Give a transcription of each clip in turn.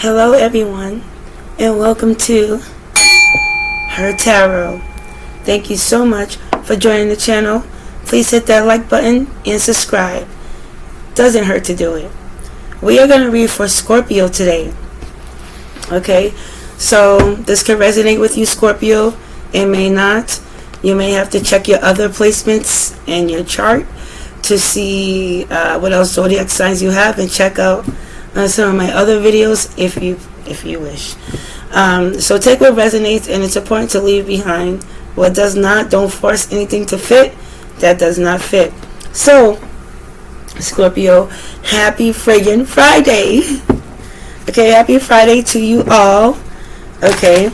Hello everyone, and welcome to Her Tarot. Thank you so much for joining the channel. Please hit that like button and subscribe. Doesn't hurt to do it. We are going to read for Scorpio today. Okay, so this can resonate with you, Scorpio. It may not. You may have to check your other placements in your chart to see what else zodiac signs you have, and check out some of my other videos if you wish. So take what resonates, and it's important to leave behind what does not. Don't force anything to fit that does not fit. So Scorpio, happy friggin' Friday. Okay, happy Friday to you all. Okay,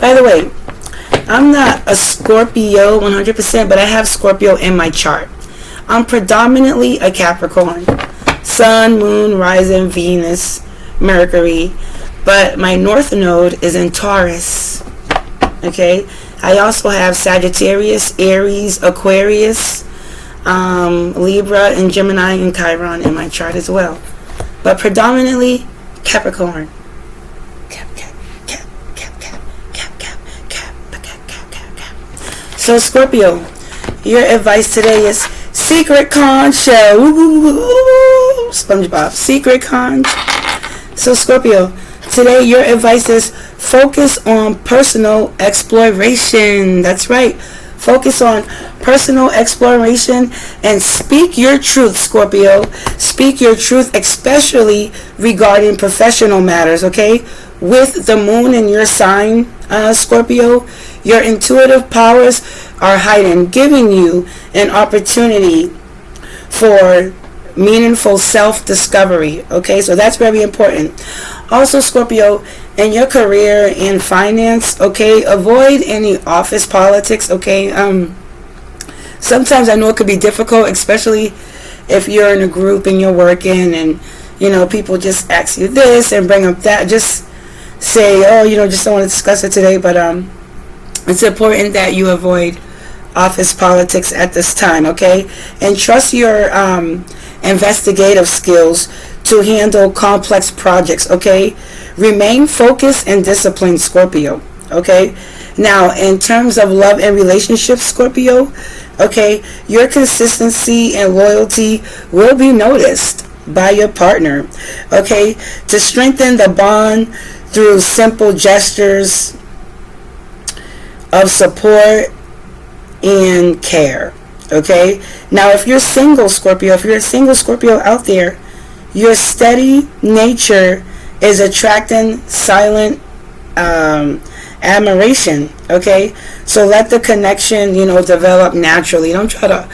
by the way, I'm not a Scorpio 100%, but I have Scorpio in my chart. I'm predominantly a Capricorn. Sun, Moon, Rising, Venus, Mercury. But my North Node is in Taurus. Okay? I also have Sagittarius, Aries, Aquarius, Libra, and Gemini and Chiron in my chart as well. But predominantly Capricorn. So Scorpio, your advice today is secret conch shell. SpongeBob, secret conch. So Scorpio, today your advice is focus on personal exploration. That's right. Focus on personal exploration and speak your truth, Scorpio. Speak your truth, especially regarding professional matters, okay? With the moon in your sign, Scorpio, your intuitive powers are heightened, giving you an opportunity for meaningful self-discovery. Okay, so that's very important. Also, Scorpio, in your career and finance, okay, avoid any office politics. Okay, sometimes I know it could be difficult, especially if you're in a group and you're working, and people just ask you this and bring up that. Just say, oh, just don't want to discuss it today. But it's important that you avoid office politics at this time, okay? And trust your investigative skills to handle complex projects, okay? Remain focused and disciplined, Scorpio, okay? Now, in terms of love and relationships, Scorpio, okay, your consistency and loyalty will be noticed by your partner, okay? To strengthen the bond through simple gestures of support and care. Okay, now if you're single, Scorpio, if you're a single Scorpio out there, your steady nature is attracting silent admiration. Okay, so let the connection develop naturally. Don't try to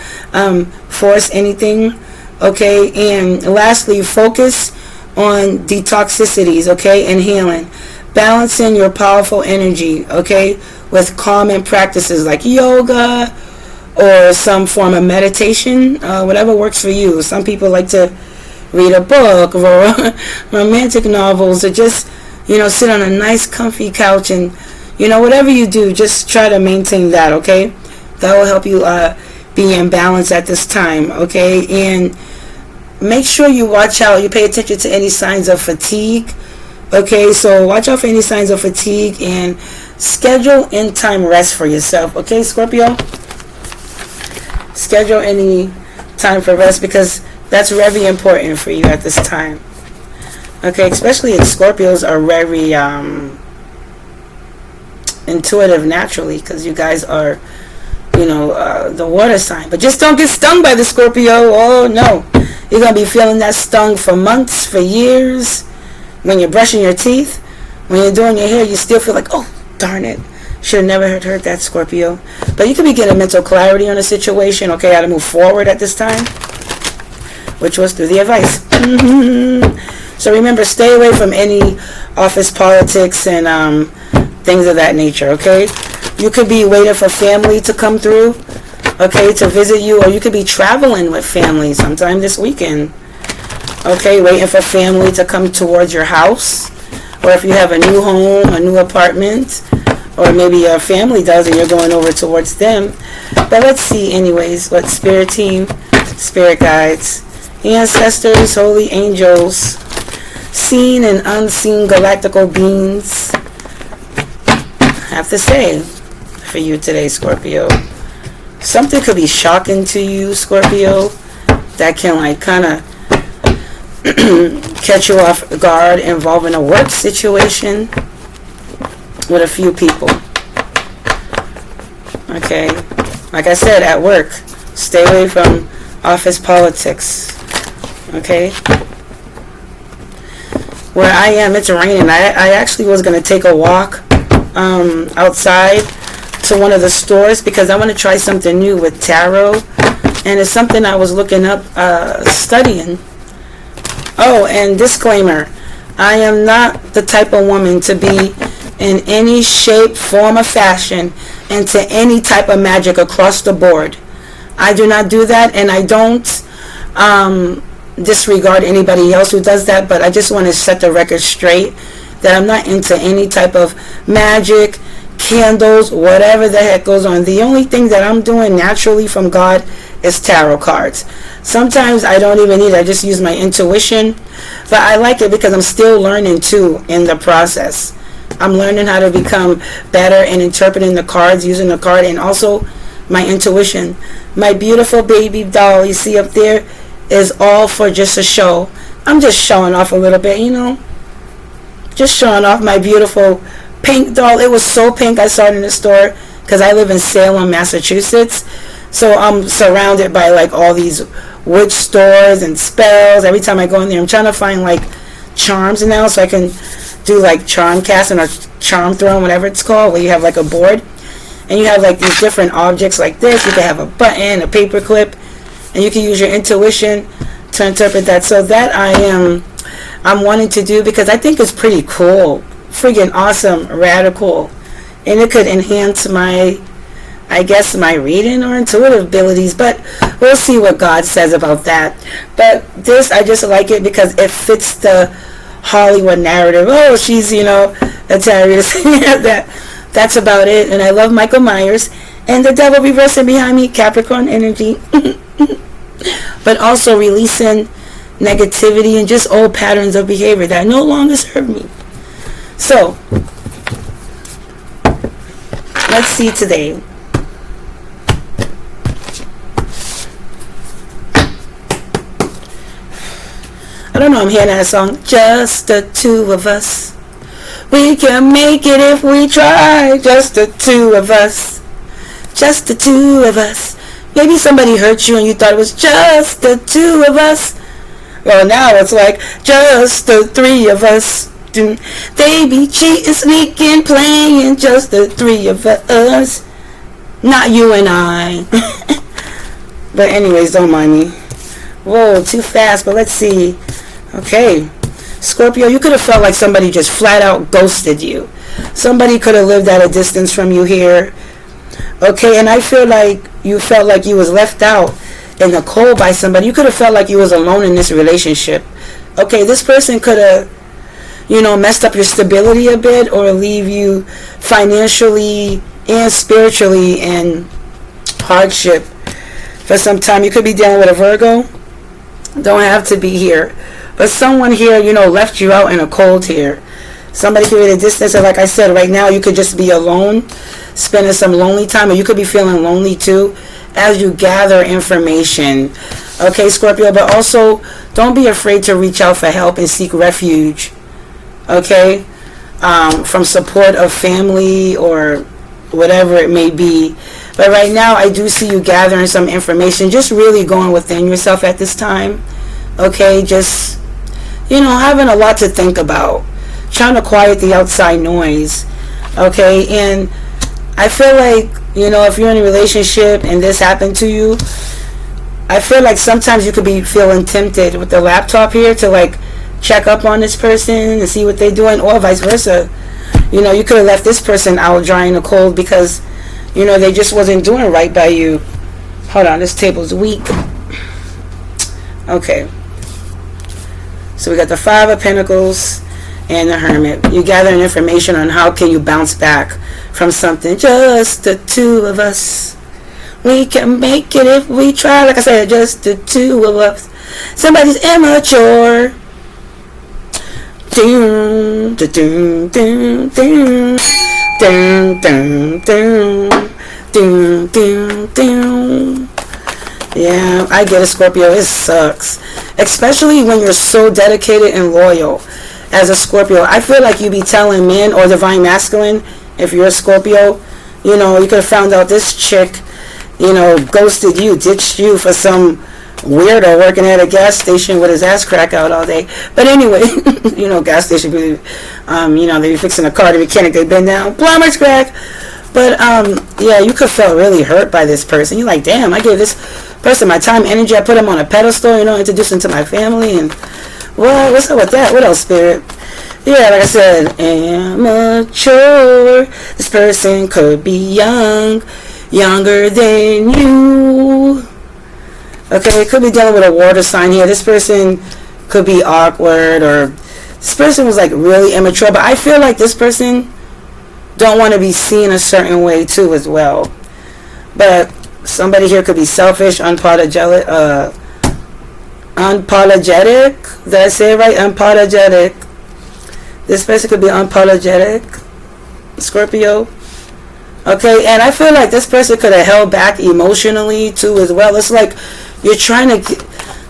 force anything. Okay, and lastly, focus on detoxicities, okay, and healing, balancing your powerful energy, okay, with calming practices like yoga or some form of meditation, whatever works for you. Some people like to read a book or romantic novels, or just sit on a nice comfy couch, and whatever you do, just try to maintain that. Okay, that will help you be in balance at this time. Okay, and make sure you watch out, you pay attention to any signs of fatigue. Okay, so watch out for any signs of fatigue, and schedule in time rest for yourself. Okay, Scorpio? Schedule any time for rest, because that's very important for you at this time. Okay, especially if Scorpios are very intuitive naturally, because you guys are, the water sign. But just don't get stung by the Scorpio. Oh, no. You're going to be feeling that stung for months, for years. When you're brushing your teeth, when you're doing your hair, you still feel like, oh, darn it, should have never heard that, Scorpio. But you could be getting mental clarity on a situation, okay, how to move forward at this time, which was through the advice. So remember, stay away from any office politics and things of that nature, okay? You could be waiting for family to come through, okay, to visit you, or you could be traveling with family sometime this weekend. Okay, waiting for family to come towards your house, or if you have a new home, a new apartment, or maybe your family does and you're going over towards them. But let's see anyways what spirit team, spirit guides, ancestors, holy angels, seen and unseen galactical beings have to say for you today, Scorpio. Something could be shocking to you, Scorpio, that can like kind of catch you off guard involving a work situation with a few people. Okay, like I said, at work, stay away from office politics. Okay, where I am, it's raining. I actually was going to take a walk outside to one of the stores because I want to try something new with tarot, and it's something I was looking up, studying. Oh, and disclaimer, I am not the type of woman to be in any shape, form, or fashion into any type of magic across the board. I do not do that, and I don't disregard anybody else who does that, but I just want to set the record straight that I'm not into any type of magic, candles, whatever the heck goes on. The only thing that I'm doing naturally from God is tarot cards. Sometimes I don't even need it. I just use my intuition, but I like it because I'm still learning too in the process. I'm learning how to become better in interpreting the cards, using the card, and also my intuition. My beautiful baby doll you see up there is all for just a show. I'm just showing off a little bit, you know. Just showing off my beautiful pink doll. It was so pink I saw it in the store because I live in Salem, Massachusetts. So I'm surrounded by like all these witch stores and spells. Every time I go in there, I'm trying to find like charms now so I can do like charm casting or charm throwing, whatever it's called, where you have like a board and you have like these different objects like this. You can have a button, a paper clip, and you can use your intuition to interpret that. So that I'm wanting to do because I think it's pretty cool, friggin' awesome, radical, and it could enhance my, I guess, my reading or intuitive abilities, but we'll see what God says about that. But this, I just like it because it fits the Hollywood narrative. Oh, she's, you know, a terrorist. That's about it. And I love Michael Myers and the devil reversing behind me, Capricorn energy. But also releasing negativity and just old patterns of behavior that no longer serve me. So, let's see today. I don't know, I'm hearing that song. Just the two of us. We can make it if we try. Just the two of us. Just the two of us. Maybe somebody hurt you and you thought it was just the two of us. Well, now it's like just the three of us. They be cheating, sneaking, playing. Just the three of us. Not you and I. But anyways, don't mind me. Whoa, too fast, but let's see. Okay, Scorpio, you could have felt like somebody just flat out ghosted you. Somebody could have lived at a distance from you here. Okay, and I feel like you felt like you was left out in the cold by somebody. You could have felt like you was alone in this relationship. Okay, this person could have, you know, messed up your stability a bit or leave you financially and spiritually in hardship for some time. You could be dealing with a Virgo. Don't have to be here. But someone here, you know, left you out in a cold here. Somebody created a distance. And like I said, right now you could just be alone, spending some lonely time. Or you could be feeling lonely too as you gather information. Okay, Scorpio. But also, don't be afraid to reach out for help and seek refuge. Okay? From support of family or whatever it may be. But right now, I do see you gathering some information. Just really going within yourself at this time. Okay? Just, you know, having a lot to think about. Trying to quiet the outside noise. Okay? And I feel like, you know, if you're in a relationship and this happened to you, I feel like sometimes you could be feeling tempted with the laptop here to like check up on this person and see what they're doing, or vice versa. You know, you could have left this person out dry in the cold because, you know, they just wasn't doing right by you. Hold on, this table's weak. Okay. So we got the Five of Pentacles and the Hermit. You're gathering information on how can you bounce back from something. Just the two of us. We can make it if we try. Like I said, just the two of us. Somebody's immature. Doom, doom, doom, doom, doom, doom, doom, doom, doom, doom. Yeah, I get it, Scorpio. It sucks. Especially when you're so dedicated and loyal as a Scorpio. I feel like you be telling men or divine masculine, if you're a Scorpio, you know, you could have found out this chick, you know, ghosted you, ditched you for some weirdo working at a gas station with his ass crack out all day. But anyway, you know, gas station people, you know, they be fixing a car, the mechanic, they bend down, plumber's crack. But yeah, you could feel really hurt by this person. You're like, damn, I gave this person my time, energy, I put him on a pedestal, you know, introduced him to my family, and well, what's up with that? What else, spirit? Yeah, like I said, immature. This person could be young, younger than you. Okay, it could be dealing with a water sign here. This person could be awkward, or this person was like really immature. But I feel like this person don't want to be seen a certain way too as well. But somebody here could be selfish, unapologetic. Did I say it right? Unapologetic. This person could be unapologetic, Scorpio. Okay, and I feel like this person could have held back emotionally too as well. It's like you're trying to,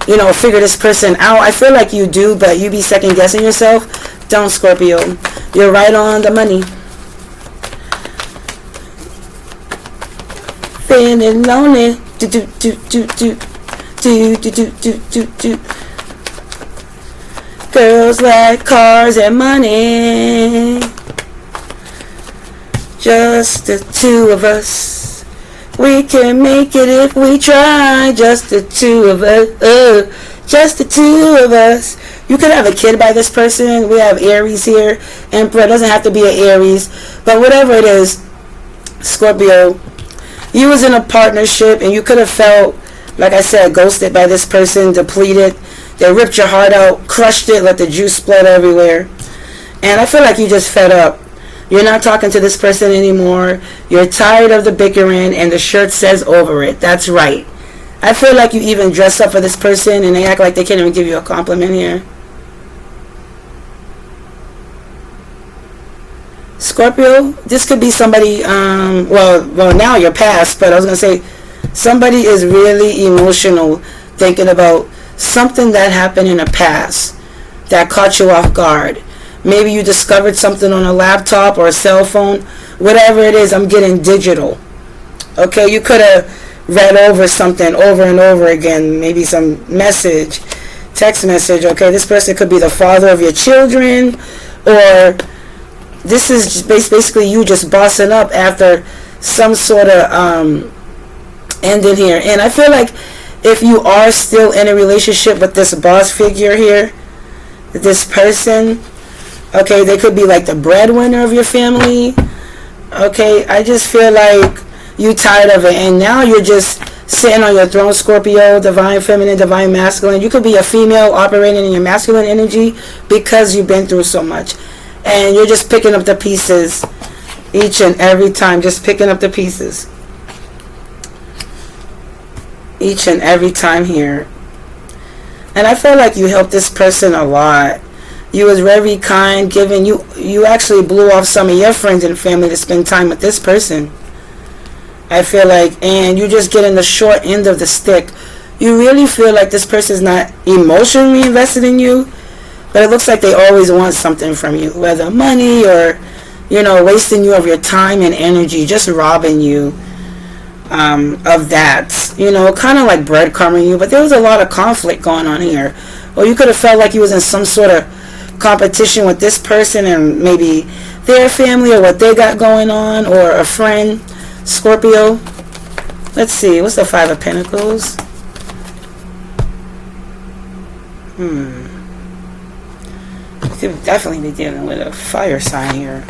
you know, figure this person out. I feel like you do, but you be second guessing yourself. Don't, Scorpio. You're right on the money. Feeling lonely. Do do do do do do do do do do do. Girls like cars and money. Just the two of us. We can make it if we try. Just the two of us. Just the two of us. You could have a kid by this person. We have Aries here. Emperor. It doesn't have to be an Aries. But whatever it is, Scorpio, you was in a partnership and you could have felt, like I said, ghosted by this person, depleted. They ripped your heart out, crushed it, let the juice split everywhere. And I feel like you just fed up. You're not talking to this person anymore. You're tired of the bickering, and the shirt says over it. That's right. I feel like you even dressed up for this person, and they act like they can't even give you a compliment here. Scorpio, this could be somebody, well, now you're past, but I was going to say, somebody is really emotional thinking about something that happened in the past that caught you off guard. Maybe you discovered something on a laptop or a cell phone. Whatever it is, I'm getting digital. Okay, you could have read over something over and over again. Maybe some message, text message. Okay, this person could be the father of your children, or this is basically you just bossing up after some sort of ending here. And I feel like if you are still in a relationship with this boss figure here, this person, okay, they could be like the breadwinner of your family. Okay, I just feel like you tired of it, and now you're just sitting on your throne, Scorpio, divine feminine, divine masculine. You could be a female operating in your masculine energy because you've been through so much, and you're just picking up the pieces each and every time, just picking up the pieces each and every time here. And I feel like you helped this person a lot. You was very kind, giving you actually blew off some of your friends and family to spend time with this person. I feel like, and you just getting the short end of the stick. You really feel like this person's not emotionally invested in you, but it looks like they always want something from you, whether money or, you know, wasting you of your time and energy, just robbing you of that, you know, kind of like breadcrumbing you. But there was a lot of conflict going on here, or you could have felt like you was in some sort of competition with this person and maybe their family or what they got going on, or a friend, Scorpio. Let's see, what's the Five of Pentacles? You could definitely be dealing with a fire sign here.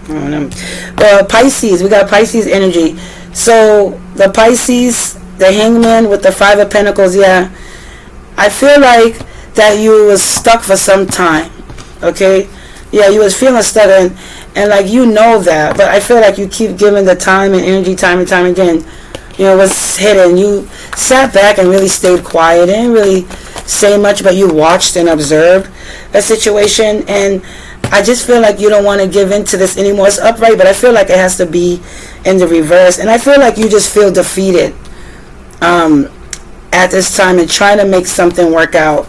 Well, Pisces, we got Pisces energy. So the Pisces, the Hangman with the Five of Pentacles, yeah, I feel like that you was stuck for some time. Okay, yeah, you was feeling stuck, and like, you know that, but I feel like you keep giving the time and energy time and time again. You know what's hidden. You sat back and really stayed quiet and really say much, but you watched and observed a situation, and I just feel like you don't want to give in to this anymore. It's upright, but I feel like it has to be in the reverse, and I feel like you just feel defeated at this time and trying to make something work out,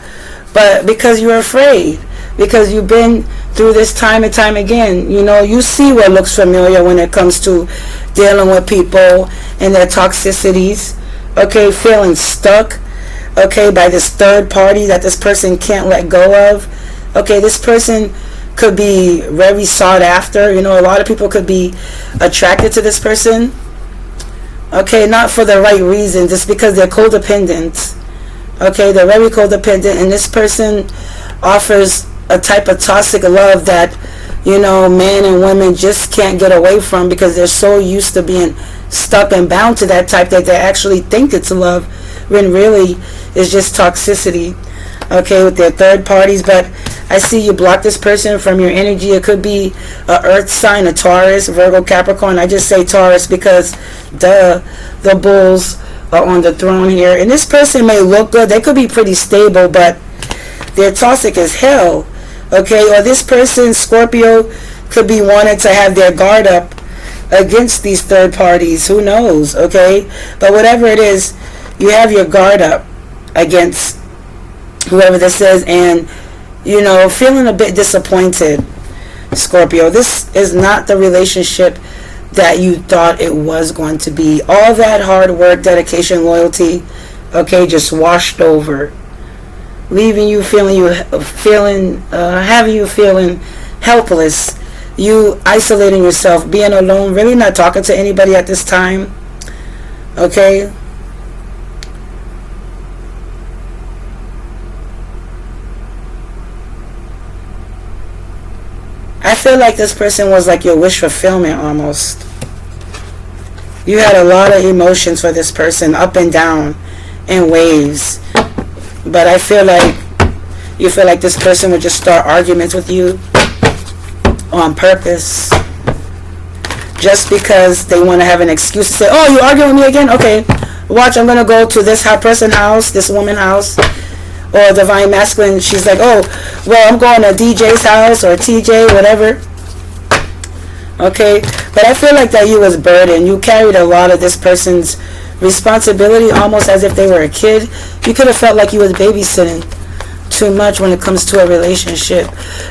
but because you're afraid, because you've been through this time and time again. You see what looks familiar when it comes to dealing with people and their toxicities, okay, feeling stuck, okay, by this third party that this person can't let go of. Okay, this person could be very sought after. A lot of people could be attracted to this person, okay, not for the right reason, just because they're codependent. Okay, they're very codependent, and this person offers a type of toxic love that men and women just can't get away from, because they're so used to being stuck and bound to that type that they actually think it's love, when really it's just toxicity, okay, with their third parties. But I see you block this person from your energy. It could be a earth sign, a Taurus, Virgo, Capricorn. I just say Taurus because the bulls are on the throne here, and this person may look good. They could be pretty stable, but they're toxic as hell. Okay, or this person, Scorpio, could be wanting to have their guard up against these third parties. Who knows, okay? But whatever it is, you have your guard up against whoever this is, and, feeling a bit disappointed, Scorpio. This is not the relationship that you thought it was going to be. All that hard work, dedication, loyalty, okay, just washed over, leaving you having you feeling helpless, you isolating yourself, being alone, really not talking to anybody at this time, okay? I feel like this person was like your wish fulfillment almost. You had a lot of emotions for this person, up and down in waves. But I feel like you feel like this person would just start arguments with you on purpose, just because they want to have an excuse to say, oh, you arguing with me again? Okay, watch, I'm going to go to this person house, this woman house, or Divine Masculine. She's like, oh, well, I'm going to DJ's house or TJ, whatever. Okay, but I feel like that you was burdened. You carried a lot of this person's responsibility, almost as if they were a kid. You could have felt like you was babysitting too much when it comes to a relationship.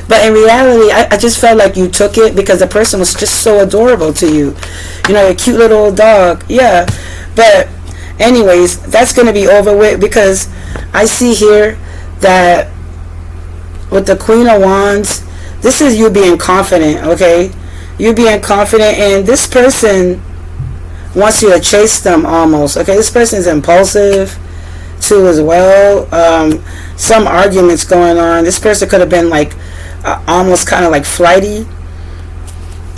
But in reality, I just felt like you took it because the person was just so adorable to you. A cute little dog. Yeah. But anyways, that's going to be over with, because I see here that with the Queen of Wands, this is you being confident, okay? You being confident, and this person wants you to chase them almost, okay? This person's impulsive too as well. Some arguments going on. This person could have been like almost kind of like flighty,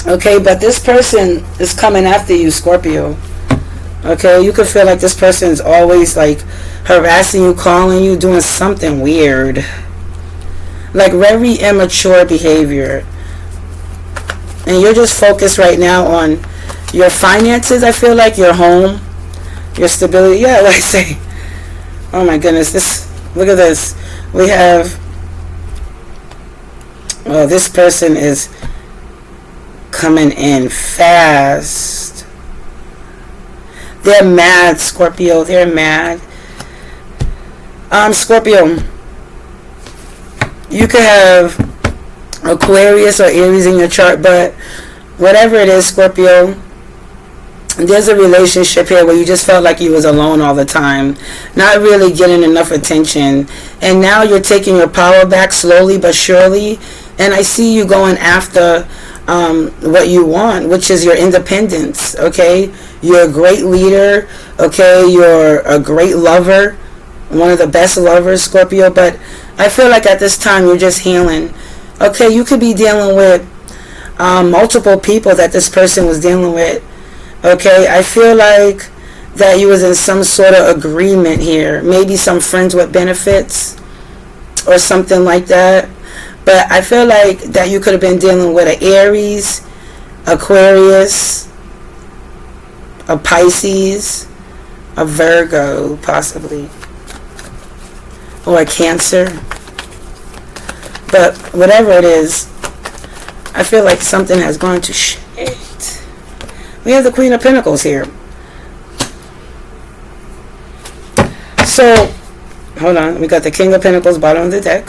okay? But this person is coming after you, Scorpio, okay? You could feel like this person's always like harassing you, calling you, doing something weird, like very immature behavior. And you're just focused right now on your finances. I feel like your home, your stability. Yeah, like I say, oh my goodness, look at this. We have, well, this person is coming in fast. They're mad, Scorpio. They're mad. Scorpio, you could have Aquarius or Aries in your chart, but whatever it is, Scorpio, there's a relationship here where you just felt like you was alone all the time, not really getting enough attention, and now you're taking your power back slowly but surely, and I see you going after what you want, which is your independence, okay? You're a great leader, okay? You're a great lover, one of the best lovers, Scorpio, but I feel like at this time you're just healing. Okay, you could be dealing with multiple people that this person was dealing with. Okay, I feel like that you was in some sort of agreement here. Maybe some friends with benefits or something like that. But I feel like that you could have been dealing with an Aries, Aquarius, a Pisces, a Virgo, possibly. or a Cancer. But whatever it is, I feel like something has gone to shit. We have the Queen of Pentacles here. So, hold on. We got the King of Pentacles bottom of the deck.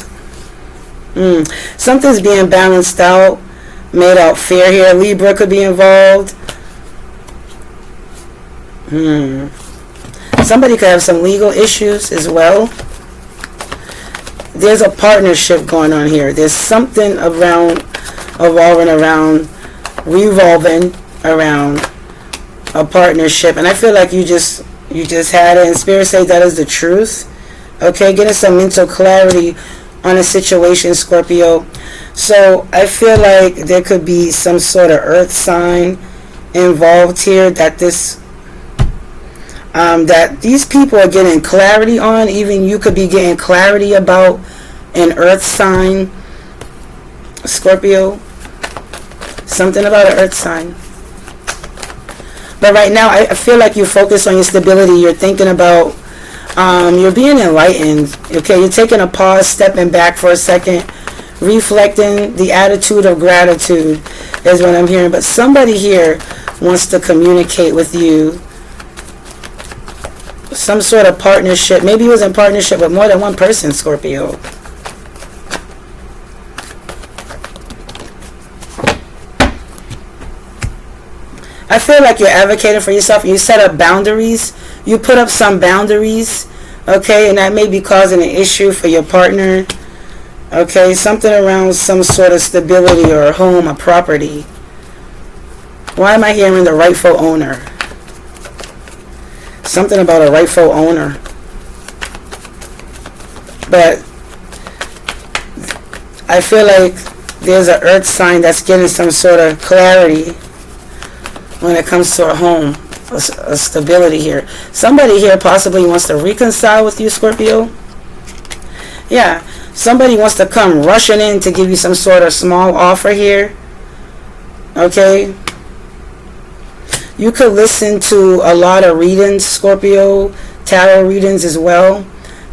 Something's being balanced out, made out fair here. Libra could be involved. Somebody could have some legal issues as well. There's a partnership going on here. There's something revolving around a partnership, and I feel like you just had it, and Spirit say that is the truth. Okay, getting some mental clarity on a situation, Scorpio. So I feel like there could be some sort of earth sign involved here that that these people are getting clarity on. Even you could be getting clarity about an earth sign, Scorpio. Something about an earth sign. But right now, I feel like you focus on your stability. You're thinking about, you're being enlightened. Okay, you're taking a pause, stepping back for a second, reflecting. The attitude of gratitude is what I'm hearing. But somebody here wants to communicate with you. Some sort of partnership. Maybe he was in partnership with more than one person, Scorpio. I feel like you're advocating for yourself. You set up boundaries. You put up some boundaries. Okay, and that may be causing an issue for your partner. Okay, something around some sort of stability or a home, a property. Why am I hearing the rightful owner? Something about a rightful owner. But I feel like there's an earth sign that's getting some sort of clarity when it comes to a home, a stability here. Somebody here possibly wants to reconcile with you, Scorpio. Yeah, somebody wants to come rushing in to give you some sort of small offer here. Okay. You could listen to a lot of readings, Scorpio, tarot readings as well,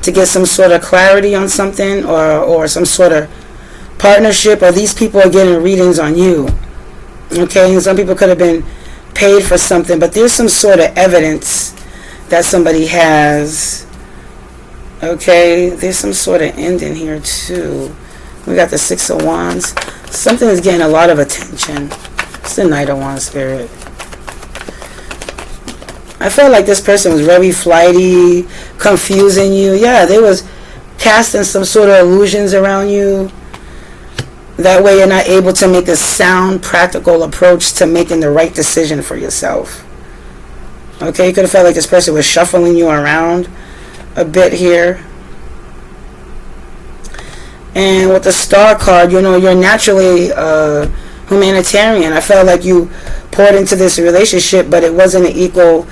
to get some sort of clarity on something, or some sort of partnership, or these people are getting readings on you. Okay, and some people could have been paid for something, but there's some sort of evidence that somebody has. Okay, there's some sort of ending here too. We got the Six of Wands. Something is getting a lot of attention. It's the Knight of Wands, Spirit. I felt like this person was very flighty, confusing you. Yeah, they was casting some sort of illusions around you. That way you're not able to make a sound, practical approach to making the right decision for yourself. Okay, you could have felt like this person was shuffling you around a bit here. And with the Star card, you know, you're naturally humanitarian. I felt like you poured into this relationship, but it wasn't an equal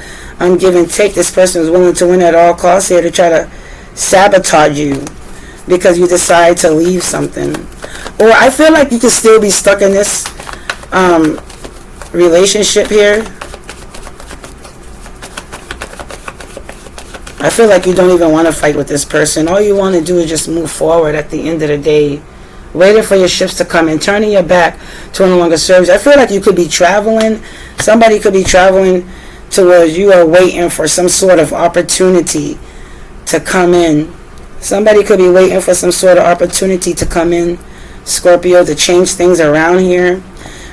give and take. This person was willing to win at all costs here to try to sabotage you because you decide to leave something. Or I feel like you could still be stuck in this relationship here. I feel like you don't even want to fight with this person. All you want to do is just move forward at the end of the day, waiting for your ships to come in, turning your back to no longer serves. I feel like you could be traveling. Somebody could be traveling to where you are waiting for some sort of opportunity to come in. Somebody could be waiting for some sort of opportunity to come in, Scorpio, to change things around here.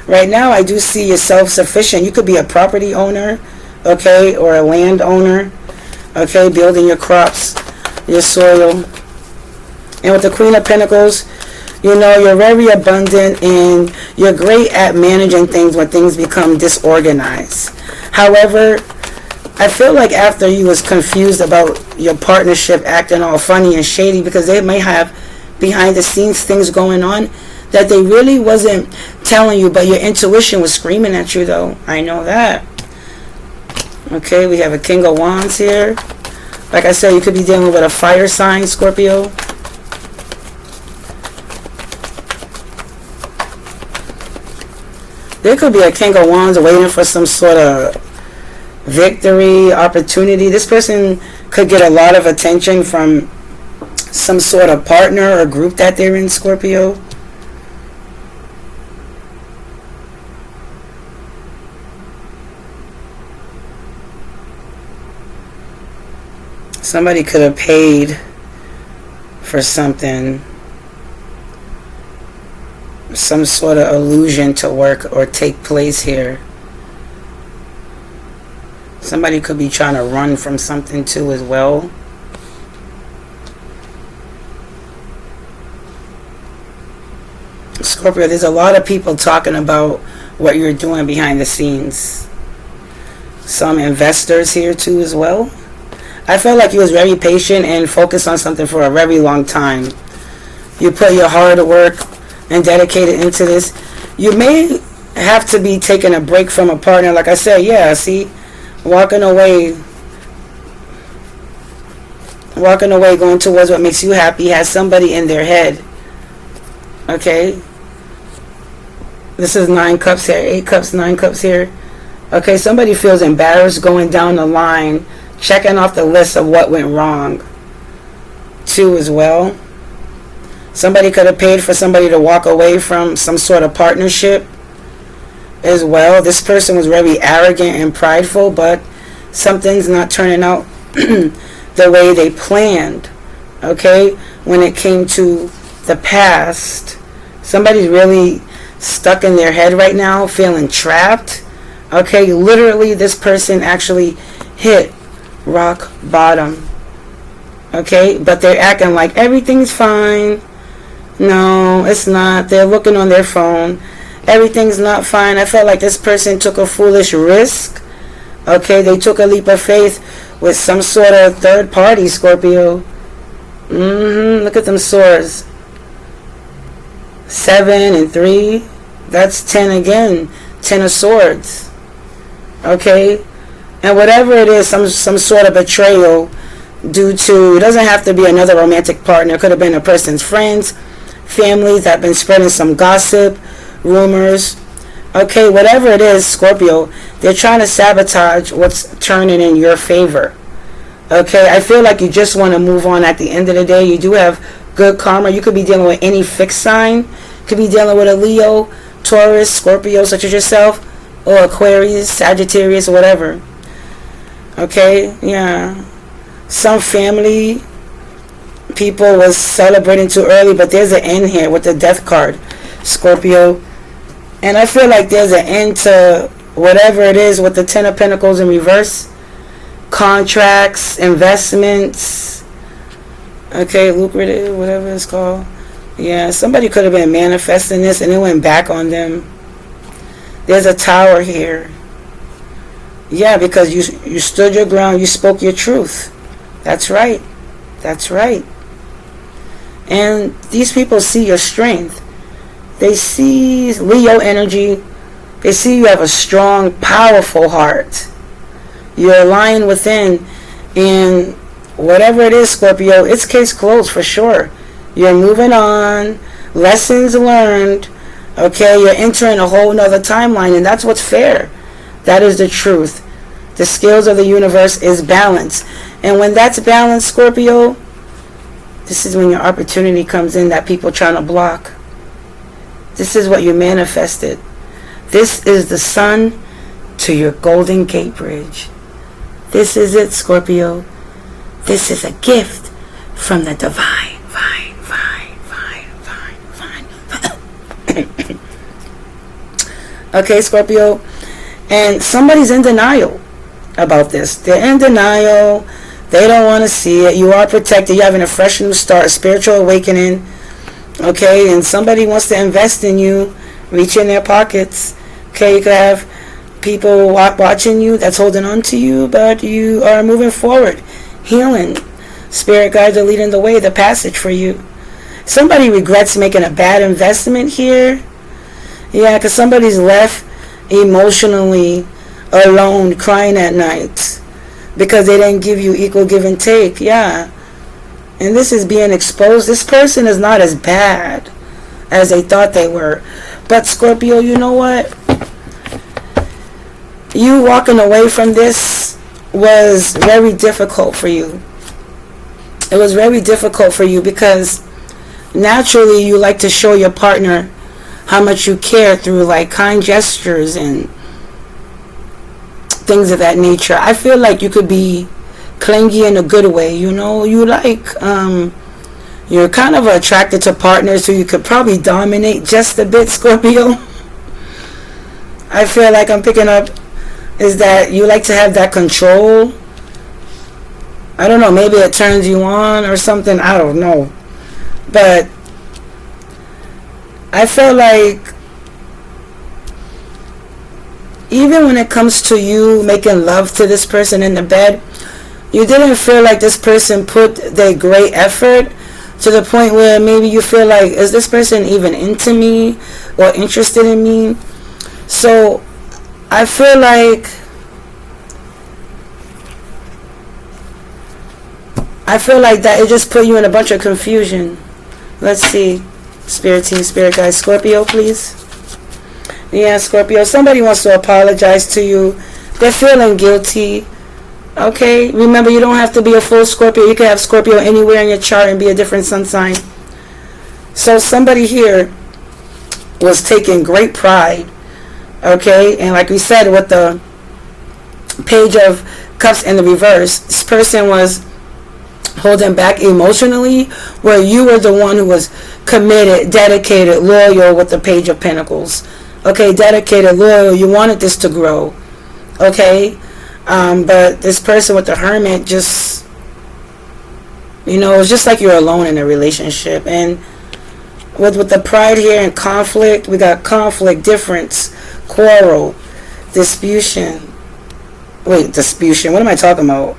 Right now, I do see you self-sufficient. You could be a property owner, okay, or a land owner, okay, building your crops, your soil. And with the Queen of Pentacles, you know, you're very abundant and you're great at managing things when things become disorganized. However, I feel like after you was confused about your partnership acting all funny and shady, because they may have behind the scenes things going on that they really wasn't telling you, but your intuition was screaming at you though. I know that. Okay, we have a King of Wands here. Like I said, you could be dealing with a fire sign, Scorpio. There could be a King of Wands waiting for some sort of victory, opportunity. This person could get a lot of attention from some sort of partner or group that they're in, Scorpio. Somebody could have paid for something, some sort of illusion to work or take place here. Somebody could be trying to run from something too as well. Scorpio, there's a lot of people talking about what you're doing behind the scenes. Some investors here too as well. I felt like you was very patient and focused on something for a very long time. You put your hard work and dedicated into this. You may have to be taking a break from a partner. Like I said, yeah, see, walking away, going towards what makes you happy, has somebody in their head. Okay? This is 9 cups here, 8 cups, 9 cups here. Okay, somebody feels embarrassed going down the line, checking off the list of what went wrong too as well. Somebody could have paid for somebody to walk away from some sort of partnership as well. This person was very arrogant and prideful, but something's not turning out the way they planned. Okay, when it came to the past, somebody's really stuck in their head right now, feeling trapped. Okay, literally this person actually hit rock bottom. Okay, but they're acting like everything's fine. No, it's not. They're looking on their phone. Everything's not fine. I felt like this person took a foolish risk. Okay, they took a leap of faith with some sort of third party, Scorpio. Look at them swords. 7 and 3. That's 10 again. 10 of swords. Okay, and whatever it is, some sort of betrayal due to, it doesn't have to be another romantic partner. It could have been a person's friends, family that have been spreading some gossip, rumors. Okay, whatever it is, Scorpio, they're trying to sabotage what's turning in your favor. Okay, I feel like you just want to move on at the end of the day. You do have good karma. You could be dealing with any fixed sign. You could be dealing with a Leo, Taurus, Scorpio, such as yourself, or Aquarius, Sagittarius, whatever. Okay, yeah. Some family people was celebrating too early, but there's an end here with the death card, Scorpio. And I feel like there's an end to whatever it is with the 10 of Pentacles in reverse. Contracts, investments, okay, lucrative, whatever it's called. Yeah, somebody could have been manifesting this and it went back on them. There's a tower here. Yeah, because you stood your ground, you spoke your truth. That's right. That's right. And these people see your strength. They see Leo energy. They see you have a strong, powerful heart. You're aligned within. And whatever it is, Scorpio, it's case closed for sure. You're moving on. Lessons learned. Okay, you're entering a whole nother timeline, and that's what's fair. That is the truth. The scales of the universe is balance. And when that's balanced, Scorpio, this is when your opportunity comes in that people trying to block. This is what you manifested. This is the sun to your Golden Gate Bridge. This is it, Scorpio. This is a gift from the divine. Okay, Scorpio. And somebody's in denial about this. They're in denial. They don't want to see it. You are protected. You're having a fresh new start, a spiritual awakening. Okay, and somebody wants to invest in you, reach in their pockets. Okay, you could have people watching you that's holding on to you, but you are moving forward, healing. Spirit guides are leading the way, the passage for you. Somebody regrets making a bad investment here. Yeah, because somebody's left emotionally alone, crying at night because they didn't give you equal give and take. Yeah. And this is being exposed. This person is not as bad as they thought they were. But Scorpio, you know what? You walking away from this was very difficult for you. it was very difficult for you because naturally you like to show your partner how much you care through like kind gestures and things of that nature. I feel like you could be clingy in a good way, you know. You like you're kind of attracted to partners who you could probably dominate just a bit, Scorpio. I feel like I'm picking up is that you like to have that control. I don't know, maybe it turns you on or something, I don't know. But I feel like even when it comes to you making love to this person in the bed, you didn't feel like this person put their great effort to the point where maybe you feel like, is this person even into me or interested in me? So I feel like that it just put you in a bunch of confusion. Let's see. Spirit team, spirit guide, Scorpio, please. Yeah, Scorpio, somebody wants to apologize to you. They're feeling guilty. Okay, remember, you don't have to be a full Scorpio. You can have Scorpio anywhere in your chart and be a different sun sign. So somebody here was taking great pride. Okay, and like we said, with the Page of Cups in the reverse, this person was holding back emotionally, where you were the one who was committed, dedicated, loyal with the Page of Pentacles. Okay, dedicated, loyal. You wanted this to grow. Okay, but this person with the Hermit just, you know, it's just like you're alone in a relationship. And with the pride here and conflict, we got conflict, difference, quarrel, disputation. Wait, disputation. What am I talking about?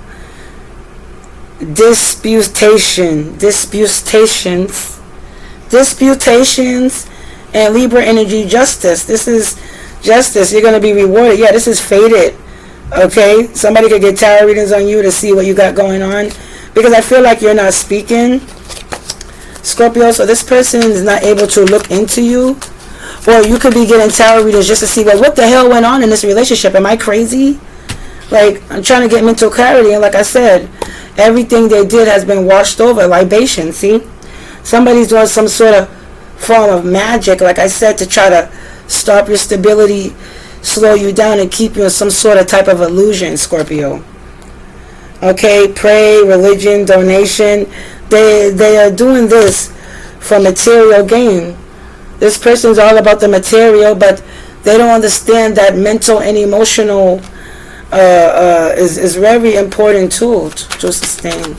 Disputations, and Libra energy, justice. This is justice. You're going to be rewarded. Yeah, this is fated. Okay, somebody could get tarot readings on you to see what you got going on, because I feel like you're not speaking, Scorpio. So this person is not able to look into you, or you could be getting tarot readings just to see, well, what the hell went on in this relationship? Am I crazy? Like, I'm trying to get mental clarity, and like I said, everything they did has been washed over. Libation, see? Somebody's doing some sort of form of magic, like I said, to try to stop your stability, slow you down, and keep you in some sort of type of illusion, Scorpio. Okay, pray, religion, donation. They are doing this for material gain. This person's all about the material, but they don't understand that mental and emotional is a very important tool to sustain.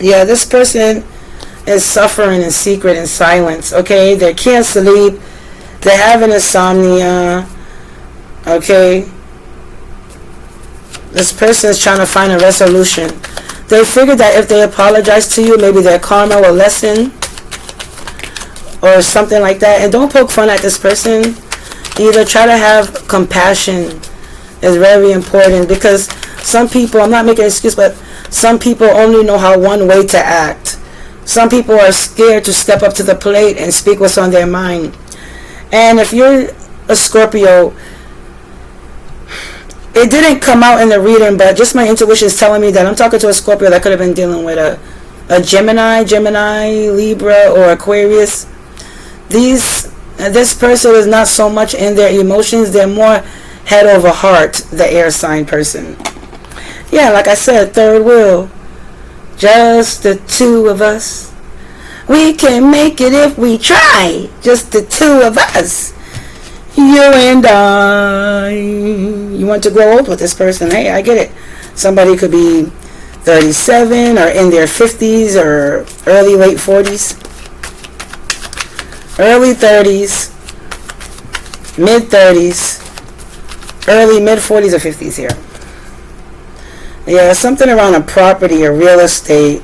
Yeah, this person is suffering in secret and silence. Okay, they can't sleep. They're having insomnia. Okay, this person is trying to find a resolution. They figured that if they apologize to you, maybe their karma will lessen or something like that. And don't poke fun at this person. Either try to have compassion is very important, because some people, I'm not making an excuse, but some people only know how one way to act. Some people are scared to step up to the plate and speak what's on their mind. And if you're a Scorpio, it didn't come out in the reading, but just my intuition is telling me that I'm talking to a Scorpio that could have been dealing with a Gemini, Libra, or Aquarius. This person is not so much in their emotions. They're more head over heart, the air sign person. Yeah, like I said, third wheel. Just the two of us. We can make it if we try. Just the two of us. You and I. You want to grow old with this person. Hey, I get it. Somebody could be 37 or in their 50s or early, late 40s. Early 30s. Mid 30s. Early, mid 40s or 50s here. Yeah, something around a property or real estate.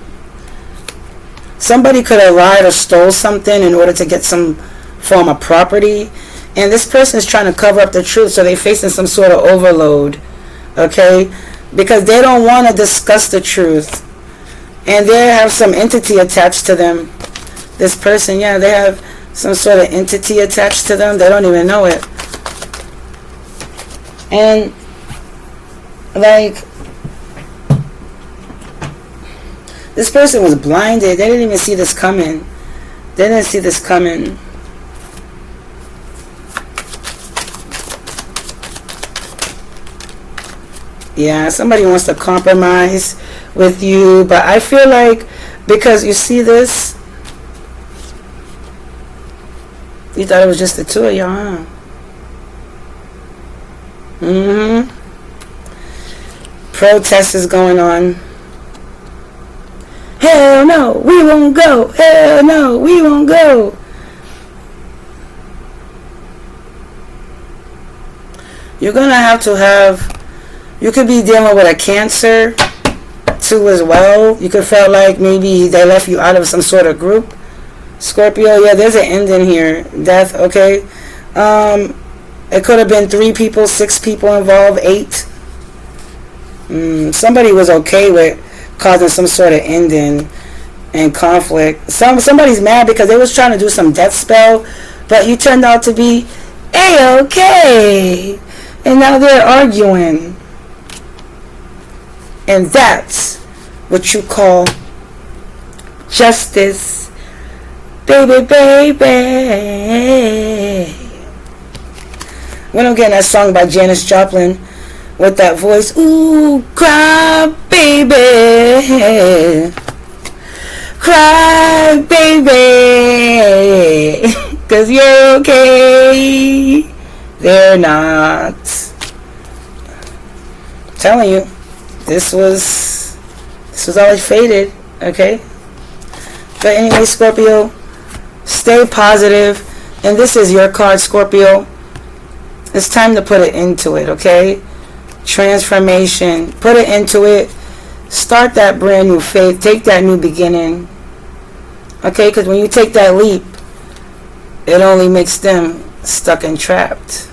Somebody could have lied or stole something in order to get some form of property. And this person is trying to cover up the truth, so they're facing some sort of overload. Okay? Because they don't want to discuss the truth. And they have some entity attached to them. This person, yeah, they have some sort of entity attached to them. They don't even know it. And Like, this person was blinded. They didn't even see this coming. They didn't see this coming. Yeah, somebody wants to compromise with you, but I feel like because you see this, you thought it was just the two of y'all, huh? Protest is going on. Hell no, we won't go. Hell no, we won't go. You're gonna have to have. You could be dealing with a Cancer too as well. You could feel like maybe they left you out of some sort of group. Scorpio, yeah, there's an ending here. Death, okay. It could have been 3 people, 6 people involved, 8. Somebody was okay with causing some sort of ending and conflict. Somebody's mad because they was trying to do some death spell, but you turned out to be A-okay. And now they're arguing. And that's what you call justice. Baby, baby. When I'm getting that song by Janis Joplin with that voice, ooh, cry, baby. Cry, baby. 'Cause you're okay. They're not. I'm telling you. This was always fated, okay? But anyway, Scorpio, stay positive. And this is your card, Scorpio. It's time to put it into it, okay? Transformation. Put it into it. Start that brand new faith. Take that new beginning. Okay? Because when you take that leap, it only makes them stuck and trapped.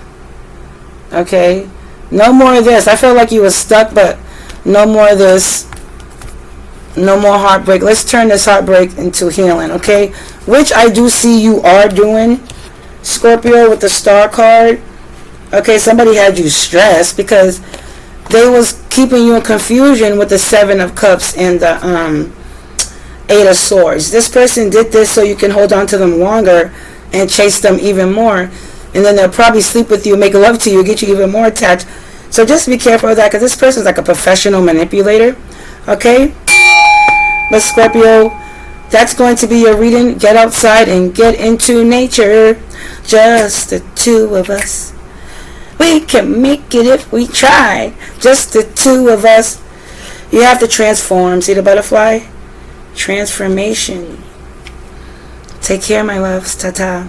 Okay? No more of this. I felt like you were stuck, but no more of this. No more heartbreak. Let's turn this heartbreak into healing, okay? Which I do see you are doing, Scorpio, with the Star card. Okay, somebody had you stressed because they was keeping you in confusion with the 7 of Cups and the 8 of Swords. This person did this so you can hold on to them longer and chase them even more. And then they'll probably sleep with you, make love to you, get you even more attached. So just be careful of that because this person's like a professional manipulator. Okay? But Scorpio, that's going to be your reading. Get outside and get into nature. Just the 2 of us. We can make it if we try. Just the 2 of us. You have to transform. See the butterfly? Transformation. Take care, my loves. Ta-ta.